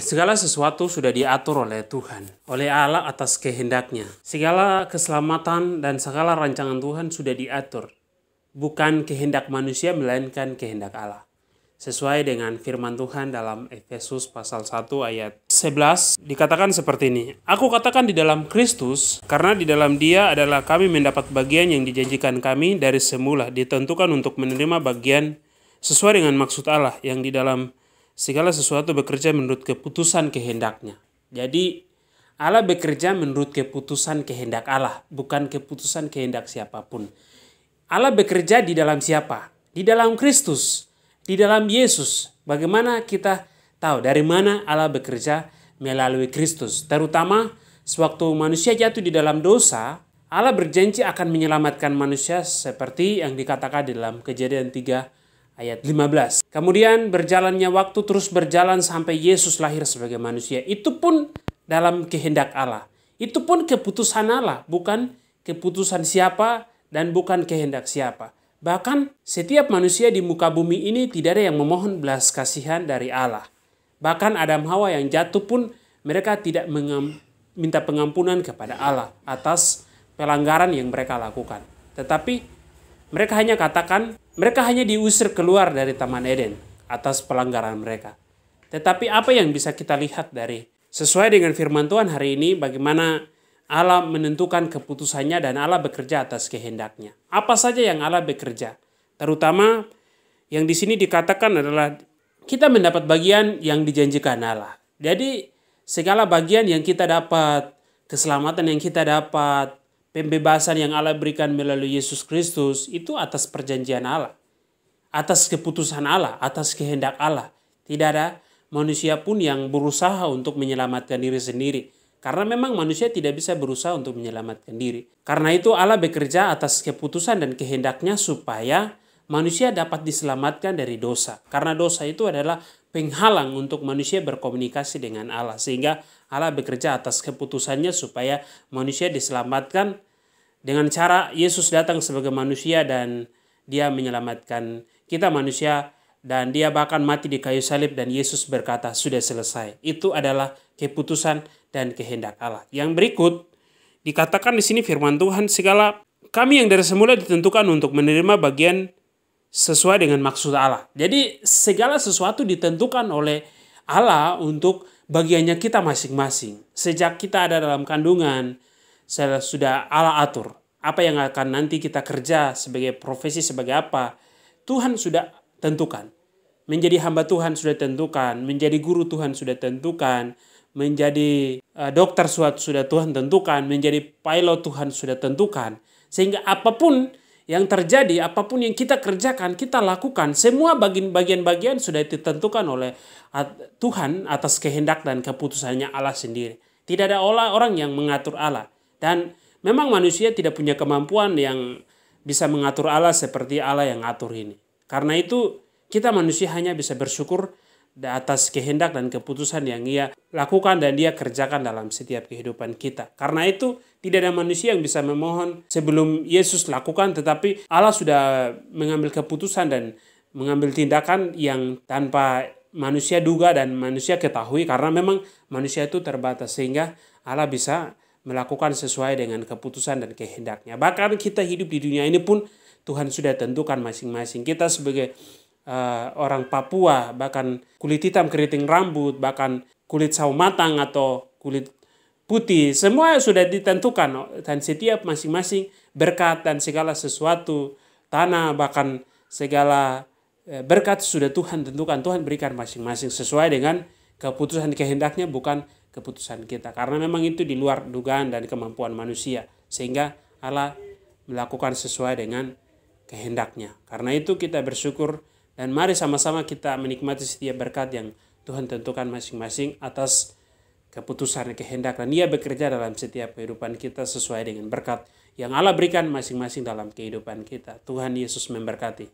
Segala sesuatu sudah diatur oleh Tuhan, oleh Allah atas kehendaknya. Segala keselamatan dan segala rancangan Tuhan sudah diatur. Bukan kehendak manusia, melainkan kehendak Allah. Sesuai dengan firman Tuhan dalam Efesus pasal 1 ayat 11, dikatakan seperti ini. Aku katakan di dalam Kristus, karena di dalam Dia adalah kami mendapat bagian yang dijanjikan kami dari semula, ditentukan untuk menerima bagian sesuai dengan maksud Allah yang di dalam segala sesuatu bekerja menurut keputusan kehendaknya. Jadi Allah bekerja menurut keputusan kehendak Allah, bukan keputusan kehendak siapapun. Allah bekerja di dalam siapa? Di dalam Kristus, di dalam Yesus. Bagaimana kita tahu dari mana Allah bekerja melalui Kristus? Terutama sewaktu manusia jatuh di dalam dosa, Allah berjanji akan menyelamatkan manusia seperti yang dikatakan di dalam Kejadian 3 ayat 15. Kemudian berjalannya waktu terus berjalan sampai Yesus lahir sebagai manusia. Itu pun dalam kehendak Allah. Itu pun keputusan Allah, bukan keputusan siapa dan bukan kehendak siapa. Bahkan setiap manusia di muka bumi ini tidak ada yang memohon belas kasihan dari Allah. Bahkan Adam Hawa yang jatuh pun mereka tidak minta pengampunan kepada Allah atas pelanggaran yang mereka lakukan. Tetapi mereka hanya katakan, mereka hanya diusir keluar dari Taman Eden atas pelanggaran mereka. Tetapi apa yang bisa kita lihat dari sesuai dengan firman Tuhan hari ini, bagaimana Allah menentukan keputusannya dan Allah bekerja atas kehendaknya. Apa saja yang Allah bekerja? Terutama yang di sini dikatakan adalah kita mendapat bagian yang dijanjikan Allah. Jadi segala bagian yang kita dapat, keselamatan yang kita dapat, pembebasan yang Allah berikan melalui Yesus Kristus itu atas perjanjian Allah. Atas keputusan Allah, atas kehendak Allah. Tidak ada manusia pun yang berusaha untuk menyelamatkan diri sendiri. Karena memang manusia tidak bisa berusaha untuk menyelamatkan diri. Karena itu Allah bekerja atas keputusan dan kehendaknya supaya manusia dapat diselamatkan dari dosa. Karena dosa itu adalah penghalang untuk manusia berkomunikasi dengan Allah. Sehingga Allah bekerja atas keputusannya supaya manusia diselamatkan dengan cara Yesus datang sebagai manusia dan Dia menyelamatkan kita manusia, dan Dia bahkan mati di kayu salib dan Yesus berkata sudah selesai. Itu adalah keputusan dan kehendak Allah. Yang berikut dikatakan di sini firman Tuhan, segala kami yang dari semula ditentukan untuk menerima bagian sesuai dengan maksud Allah. Jadi segala sesuatu ditentukan oleh Allah untuk bagiannya kita masing-masing. Sejak kita ada dalam kandungan, sudah Allah atur apa yang akan nanti kita kerja sebagai profesi, sebagai apa. Tuhan sudah tentukan. Menjadi hamba Tuhan sudah tentukan. Menjadi guru Tuhan sudah tentukan. Menjadi dokter sudah Tuhan tentukan. Menjadi pilot Tuhan sudah tentukan. Sehingga apapun yang terjadi, apapun yang kita kerjakan, kita lakukan. Semua bagian-bagian sudah ditentukan oleh Tuhan atas kehendak dan keputusannya Allah sendiri. Tidak ada orang yang mengatur Allah. Dan memang manusia tidak punya kemampuan yang bisa mengatur Allah seperti Allah yang atur ini. Karena itu kita manusia hanya bisa bersyukur atas kehendak dan keputusan yang Ia lakukan dan Dia kerjakan dalam setiap kehidupan kita. Karena itu tidak ada manusia yang bisa memohon sebelum Yesus lakukan, tetapi Allah sudah mengambil keputusan dan mengambil tindakan yang tanpa manusia duga dan manusia ketahui, karena memang manusia itu terbatas, sehingga Allah bisa melakukan sesuai dengan keputusan dan kehendaknya. Bahkan kita hidup di dunia ini pun Tuhan sudah tentukan masing-masing. Kita sebagai orang Papua, bahkan kulit hitam keriting rambut, bahkan kulit sawo matang atau kulit putih, semua sudah ditentukan. Dan setiap masing-masing berkat dan segala sesuatu, tanah, bahkan segala berkat sudah Tuhan tentukan. Tuhan berikan masing-masing sesuai dengan keputusan kehendaknya, bukan keputusan kita. Karena memang itu di luar dugaan dan kemampuan manusia. Sehingga Allah melakukan sesuai dengan kehendaknya. Karena itu kita bersyukur dan mari sama-sama kita menikmati setiap berkat yang Tuhan tentukan masing-masing atas keputusan kehendak. Dan Dia bekerja dalam setiap kehidupan kita sesuai dengan berkat yang Allah berikan masing-masing dalam kehidupan kita. Tuhan Yesus memberkati.